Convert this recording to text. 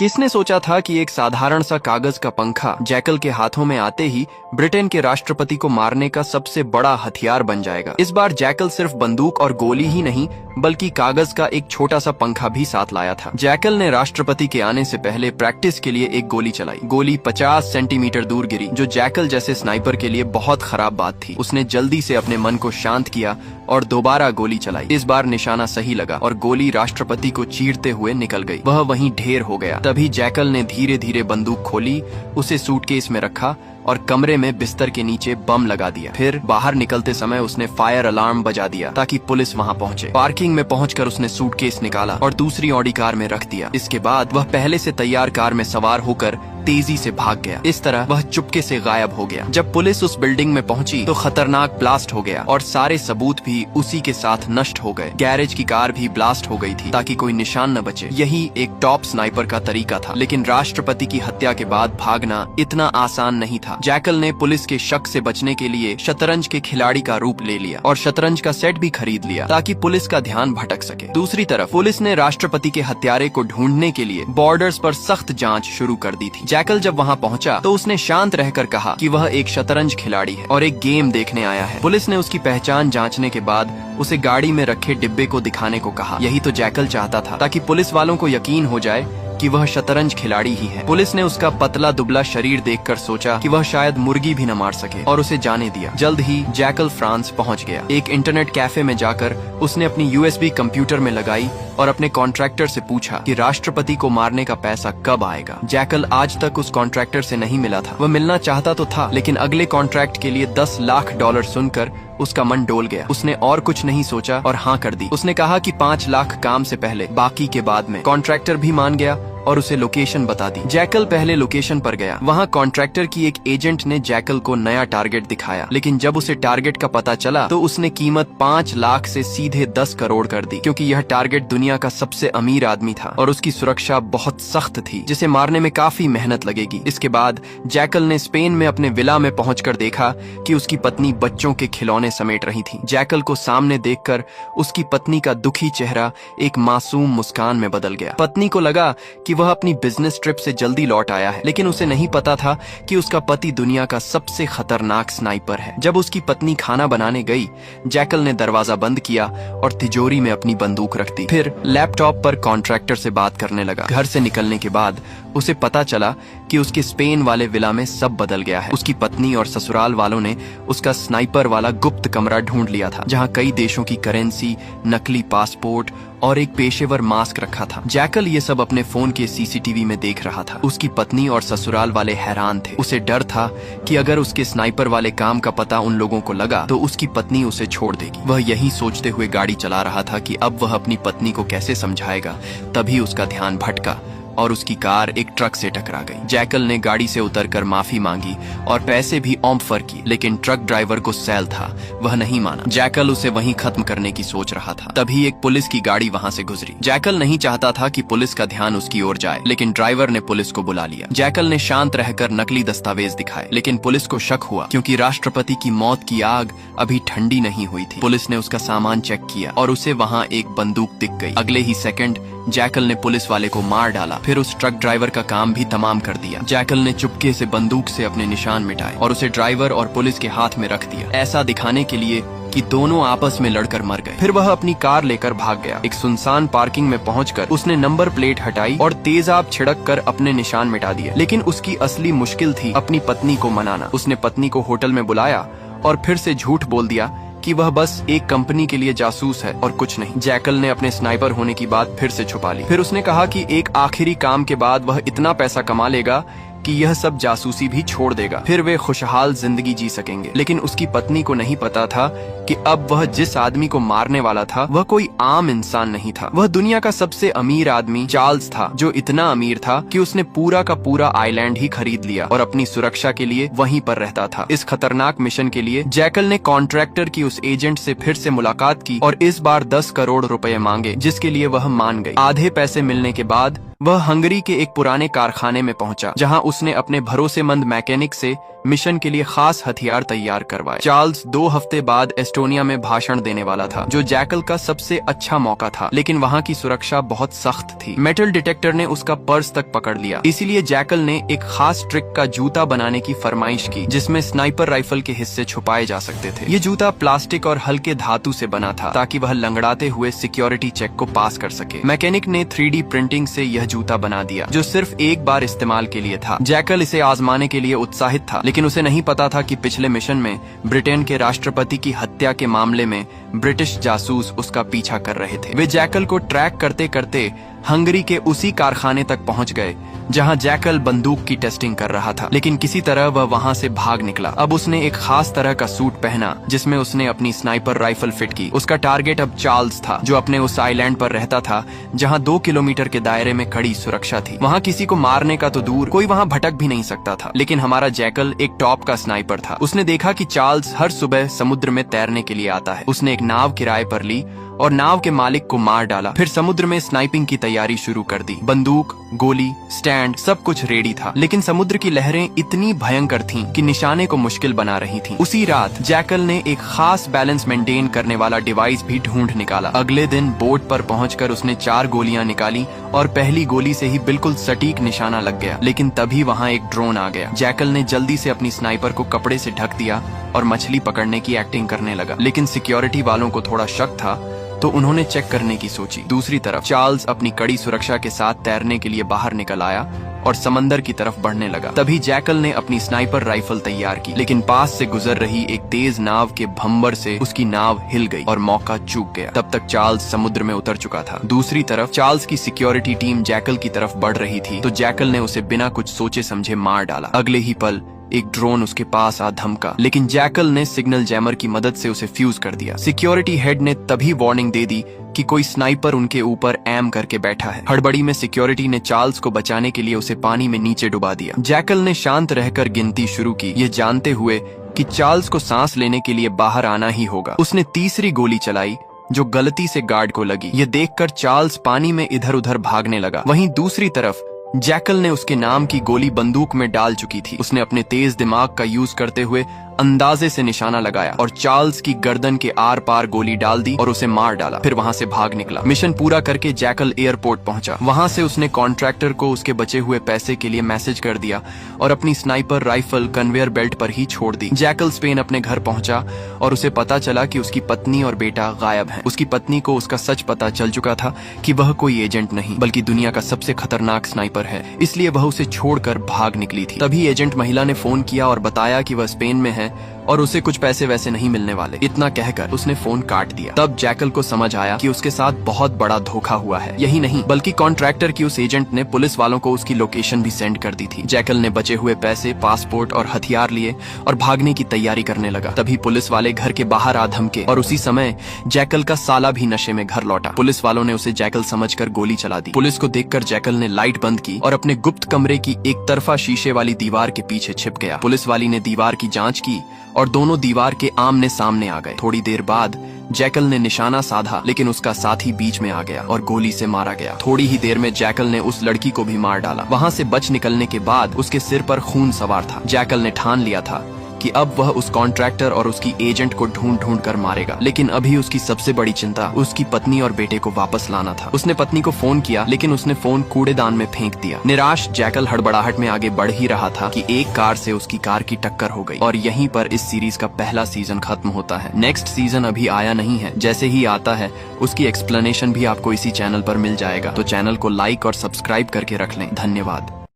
किसने सोचा था कि एक साधारण सा कागज का पंखा जैकल के हाथों में आते ही ब्रिटेन के राष्ट्रपति को मारने का सबसे बड़ा हथियार बन जाएगा। इस बार जैकल सिर्फ बंदूक और गोली ही नहीं बल्कि कागज का एक छोटा सा पंखा भी साथ लाया था। जैकल ने राष्ट्रपति के आने से पहले प्रैक्टिस के लिए एक गोली चलाई। गोली 50 सेंटीमीटर दूर गिरी, जो जैकल जैसे स्नाइपर के लिए बहुत खराब बात थी। उसने जल्दी से अपने मन को शांत किया और दोबारा गोली चलाई। इस बार निशाना सही लगा और गोली राष्ट्रपति को चीरते हुए निकल गई। वह वहीं ढेर हो गया। तभी जैकल ने धीरे धीरे बंदूक खोली, उसे सूटकेस में रखा और कमरे में बिस्तर के नीचे बम लगा दिया। फिर बाहर निकलते समय उसने फायर अलार्म बजा दिया ताकि पुलिस वहां पहुंचे। पार्किंग में पहुंचकर उसने सूटकेस निकाला और दूसरी ऑडी कार में रख दिया। इसके बाद वह पहले से तैयार कार में सवार होकर तेजी से भाग गया। इस तरह वह चुपके से गायब हो गया। जब पुलिस उस बिल्डिंग में पहुंची तो खतरनाक ब्लास्ट हो गया और सारे सबूत भी उसी के साथ नष्ट हो गए। गैरेज की कार भी ब्लास्ट हो गई थी ताकि कोई निशान न बचे। यही एक टॉप स्नाइपर का तरीका था। लेकिन राष्ट्रपति की हत्या के बाद भागना इतना आसान नहीं था। जैकल ने पुलिस के शक से बचने के लिए शतरंज के खिलाड़ी का रूप ले लिया और शतरंज का सेट भी खरीद लिया ताकि पुलिस का ध्यान भटक सके। दूसरी तरफ पुलिस ने राष्ट्रपति के हत्यारे को ढूंढने के लिए बॉर्डर्स पर सख्त जांच शुरू कर दी थी। जैकल जब वहां पहुंचा तो उसने शांत रहकर कहा कि वह एक शतरंज खिलाड़ी है और एक गेम देखने आया है। पुलिस ने उसकी पहचान जांचने के बाद उसे गाड़ी में रखे डिब्बे को दिखाने को कहा। यही तो जैकल चाहता था, ताकि पुलिस वालों को यकीन हो जाए कि वह शतरंज खिलाड़ी ही है। पुलिस ने उसका पतला दुबला शरीर देखकर सोचा कि वह शायद मुर्गी भी न मार सके और उसे जाने दिया। जल्द ही जैकल फ्रांस पहुंच गया। एक इंटरनेट कैफे में जाकर उसने अपनी यूएसबी कंप्यूटर में लगाई और अपने कॉन्ट्रैक्टर से पूछा कि राष्ट्रपति को मारने का पैसा कब आएगा। जैकल आज तक उस कॉन्ट्रैक्टर से नहीं मिला था। वह मिलना चाहता तो था, लेकिन अगले कॉन्ट्रैक्ट के लिए $10 लाख सुनकर उसका मन डोल गया। उसने और कुछ नहीं सोचा और हाँ कर दी। उसने कहा कि 5 लाख काम से पहले, बाकी के बाद में। कॉन्ट्रैक्टर भी मान गया और उसे लोकेशन बता दी। जैकल पहले लोकेशन पर गया। वहाँ कॉन्ट्रैक्टर की एक एजेंट ने जैकल को नया टारगेट दिखाया, लेकिन जब उसे टारगेट का पता चला तो उसने कीमत 5 लाख से सीधे 10 करोड़ कर दी, क्योंकि यह टारगेट दुनिया का सबसे अमीर आदमी था और उसकी सुरक्षा बहुत सख्त थी, जिसे मारने में काफी मेहनत लगेगी। इसके बाद जैकल ने स्पेन में अपने विला में पहुंचकर देखा कि उसकी पत्नी बच्चों के खिलौने समेट रही थी। जैकल को सामने देखकर उसकी पत्नी का दुखी चेहरा एक मासूम मुस्कान में बदल गया। पत्नी को लगा कि वह अपनी बिजनेस ट्रिप से जल्दी लौट आया है, लेकिन उसे नहीं पता था कि उसका पति दुनिया का सबसे खतरनाक स्नाइपर है। जब उसकी पत्नी खाना बनाने गई, जैकल ने दरवाजा बंद किया और तिजोरी में अपनी बंदूक रख दी। फिर लैपटॉप पर कॉन्ट्रैक्टर से बात करने लगा। घर से निकलने के बाद उसे पता चला कि उसके स्पेन वाले विला में सब बदल गया है। उसकी पत्नी और ससुराल वालों ने उसका स्नाइपर वाला गुप्त कमरा ढूंढ लिया था, जहां कई देशों की करेंसी, नकली पासपोर्ट और एक पेशेवर मास्क रखा था। जैकल ये सब अपने फोन के सीसीटीवी में देख रहा था। उसकी पत्नी और ससुराल वाले हैरान थे। उसे डर था कि अगर उसके स्नाइपर वाले काम का पता उन लोगों को लगा तो उसकी पत्नी उसे छोड़ देगी। वह यही सोचते हुए गाड़ी चला रहा था कि अब वह अपनी पत्नी को कैसे समझाएगा। तभी उसका ध्यान भटका और उसकी कार एक ट्रक से टकरा गई। जैकल ने गाड़ी से उतरकर माफी मांगी और पैसे भी ऑफर की, लेकिन ट्रक ड्राइवर को सैल था, वह नहीं माना। जैकल उसे वहीं खत्म करने की सोच रहा था। तभी एक पुलिस की गाड़ी वहां से गुजरी। जैकल नहीं चाहता था कि पुलिस का ध्यान उसकी ओर जाए, लेकिन ड्राइवर ने पुलिस को बुला लिया। जैकल ने शांत रहकर नकली दस्तावेज दिखाए, लेकिन पुलिस को शक हुआ क्योंकि राष्ट्रपति की मौत की आग अभी ठंडी नहीं हुई थी। पुलिस ने उसका सामान चेक किया और उसे वहाँ एक बंदूक दिख गई। अगले ही सेकंड जैकल ने पुलिस वाले को मार डाला। फिर उस ट्रक ड्राइवर का काम भी तमाम कर दिया। जैकल ने चुपके से बंदूक से अपने निशान मिटाए और उसे ड्राइवर और पुलिस के हाथ में रख दिया, ऐसा दिखाने के लिए कि दोनों आपस में लड़कर मर गए। फिर वह अपनी कार लेकर भाग गया। एक सुनसान पार्किंग में पहुंचकर उसने नंबर प्लेट हटाई और तेजाब छिड़क कर अपने निशान मिटा दिए। लेकिन उसकी असली मुश्किल थी अपनी पत्नी को मनाना। उसने पत्नी को होटल में बुलाया और फिर से झूठ बोल दिया कि वह बस एक कंपनी के लिए जासूस है और कुछ नहीं। जैकल ने अपने स्नाइपर होने की बात फिर से छुपा ली। फिर उसने कहा कि एक आखिरी काम के बाद वह इतना पैसा कमा लेगा कि यह सब जासूसी भी छोड़ देगा, फिर वे खुशहाल जिंदगी जी सकेंगे। लेकिन उसकी पत्नी को नहीं पता था कि अब वह जिस आदमी को मारने वाला था वह कोई आम इंसान नहीं था। वह दुनिया का सबसे अमीर आदमी चार्ल्स था, जो इतना अमीर था कि उसने पूरा का पूरा आइलैंड ही खरीद लिया और अपनी सुरक्षा के लिए वहीं पर रहता था। इस खतरनाक मिशन के लिए जैकल ने कॉन्ट्रैक्टर की उस एजेंट से फिर से मुलाकात की और इस बार 10 करोड़ रुपए मांगे, जिसके लिए वह मान गई। आधे पैसे मिलने के बाद वह हंगरी के एक पुराने कारखाने में पहुंचा, जहां उसने अपने भरोसेमंद मैकेनिक से मिशन के लिए खास हथियार तैयार करवाए। चार्ल्स 2 हफ्ते बाद एस्टोनिया में भाषण देने वाला था, जो जैकल का सबसे अच्छा मौका था, लेकिन वहाँ की सुरक्षा बहुत सख्त थी। मेटल डिटेक्टर ने उसका पर्स तक पकड़ लिया। इसीलिए जैकल ने एक खास ट्रिक का जूता बनाने की फरमाइश की, जिसमें स्नाइपर राइफल के हिस्से छुपाए जा सकते थे। ये जूता प्लास्टिक और हल्के धातु से बना था, ताकि वह लंगड़ाते हुए सिक्योरिटी चेक को पास कर सके। मैकेनिक ने 3D प्रिंटिंग से यह जूता बना दिया, जो सिर्फ एक बार इस्तेमाल के लिए था। जैकल इसे आजमाने के लिए उत्साहित था, लेकिन उसे नहीं पता था कि पिछले मिशन में ब्रिटेन के राष्ट्रपति की हत्या के मामले में ब्रिटिश जासूस उसका पीछा कर रहे थे। वे जैकल को ट्रैक करते करते हंगरी के उसी कारखाने तक पहुंच गए जहां जैकल बंदूक की टेस्टिंग कर रहा था, लेकिन किसी तरह वह वहां से भाग निकला। अब उसने एक खास तरह का सूट पहना, जिसमें उसने अपनी स्नाइपर राइफल फिट की। उसका टारगेट अब चार्ल्स था, जो अपने उस आइलैंड पर रहता था जहां 2 किलोमीटर के दायरे में कड़ी सुरक्षा थी। वहां किसी को मारने का तो दूर, कोई वहां भटक भी नहीं सकता था। लेकिन हमारा जैकल एक टॉप का स्नाइपर था। उसने देखा कि चार्ल्स हर सुबह समुद्र में तैरने के लिए आता है। उसने एक नाव किराए पर ली और नाव के मालिक को मार डाला। फिर समुद्र में स्नाइपिंग की तैयारी शुरू कर दी। बंदूक, गोली, स्टैंड, सब कुछ रेडी था, लेकिन समुद्र की लहरें इतनी भयंकर थीं कि निशाने को मुश्किल बना रही थीं। उसी रात जैकल ने एक खास बैलेंस मेंटेन करने वाला डिवाइस भी ढूंढ निकाला। अगले दिन बोट पर पहुंचकर उसने 4 गोलियां निकाली और पहली गोली से ही बिल्कुल सटीक निशाना लग गया। लेकिन तभी वहां एक ड्रोन आ गया। जैकल ने जल्दी से अपनी स्नाइपर को कपड़े से ढक दिया और मछली पकड़ने की एक्टिंग करने लगा। लेकिन सिक्योरिटी वालों को थोड़ा शक था, तो उन्होंने चेक करने की सोची। दूसरी तरफ चार्ल्स अपनी कड़ी सुरक्षा के साथ तैरने के लिए बाहर निकल आया और समंदर की तरफ बढ़ने लगा। तभी जैकल ने अपनी स्नाइपर राइफल तैयार की, लेकिन पास से गुजर रही एक तेज नाव के भंबर से उसकी नाव हिल गई और मौका चूक गया। तब तक चार्ल्स समुद्र में उतर चुका था। दूसरी तरफ चार्ल्स की सिक्योरिटी टीम जैकल की तरफ बढ़ रही थी, तो जैकल ने उसे बिना कुछ सोचे समझे मार डाला। अगले ही पल एक ड्रोन उसके पास आ धमका, लेकिन जैकल ने सिग्नल जैमर की मदद से उसे फ्यूज कर दिया। सिक्योरिटी हेड ने तभी वार्निंग दे दी कि कोई स्नाइपर उनके ऊपर एम करके बैठा है। हड़बड़ी में सिक्योरिटी ने चार्ल्स को बचाने के लिए उसे पानी में नीचे डुबा दिया। जैकल ने शांत रहकर गिनती शुरू की, ये जानते हुए कि चार्ल्स को सांस लेने के लिए बाहर आना ही होगा। उसने तीसरी गोली चलाई, जो गलती से गार्ड को लगी। ये देखकर चार्ल्स पानी में इधर उधर भागने लगा। वहीं दूसरी तरफ जैकल ने उसके नाम की गोली बंदूक में डाल चुकी थी। उसने अपने तेज दिमाग का यूज करते हुए अंदाजे से निशाना लगाया और चार्ल्स की गर्दन के आर पार गोली डाल दी और उसे मार डाला। फिर वहां से भाग निकला। मिशन पूरा करके जैकल एयरपोर्ट पहुंचा। वहां से उसने कॉन्ट्रैक्टर को उसके बचे हुए पैसे के लिए मैसेज कर दिया और अपनी स्नाइपर राइफल कन्वेयर बेल्ट पर ही छोड़ दी। जैकल स्पेन अपने घर पहुंचा और उसे पता चला कि उसकी पत्नी और बेटा गायब हैं। उसकी पत्नी को उसका सच पता चल चुका था कि वह कोई एजेंट नहीं, बल्कि दुनिया का सबसे खतरनाक स्नाइपर है, इसलिए वह उसे छोड़कर भाग निकली थी। तभी एजेंट महिला ने फोन किया और बताया कि वह स्पेन में है और उसे कुछ पैसे वैसे नहीं मिलने वाले। इतना कहकर उसने फोन काट दिया। तब जैकल को समझ आया कि उसके साथ बहुत बड़ा धोखा हुआ है। यही नहीं, बल्कि कॉन्ट्रैक्टर की उस एजेंट ने पुलिस वालों को उसकी लोकेशन भी सेंड कर दी थी। जैकल ने बचे हुए पैसे, पासपोर्ट और हथियार लिए और भागने की तैयारी करने लगा। तभी पुलिस वाले घर के बाहर आ धमके और उसी समय जैकल का साला भी नशे में घर लौटा। पुलिस वालों ने उसे जैकल समझकर गोली चला दी। पुलिस को देखकर जैकल ने लाइट बंद की और अपने गुप्त कमरे की एक तरफा शीशे वाली दीवार के पीछे छिप गया। पुलिस वाली ने दीवार की जांच की और दोनों दीवार के आमने सामने आ गए। थोड़ी देर बाद जैकल ने निशाना साधा, लेकिन उसका साथी बीच में आ गया और गोली से मारा गया। थोड़ी ही देर में जैकल ने उस लड़की को भी मार डाला। वहां से बच निकलने के बाद उसके सिर पर खून सवार था। जैकल ने ठान लिया था कि अब वह उस कॉन्ट्रैक्टर और उसकी एजेंट को ढूंढ ढूंढ कर मारेगा। लेकिन अभी उसकी सबसे बड़ी चिंता उसकी पत्नी और बेटे को वापस लाना था। उसने पत्नी को फोन किया, लेकिन उसने फोन कूड़ेदान में फेंक दिया। निराश जैकल हड़बड़ाहट में आगे बढ़ ही रहा था कि एक कार से उसकी कार की टक्कर हो गई और यहीं पर इस सीरीज का पहला सीजन खत्म होता है। नेक्स्ट सीजन अभी आया नहीं है। जैसे ही आता है उसकी एक्सप्लेनेशन भी आपको इसी चैनल पर मिल जाएगा। तो चैनल को लाइक और सब्सक्राइब करके रख लें। धन्यवाद।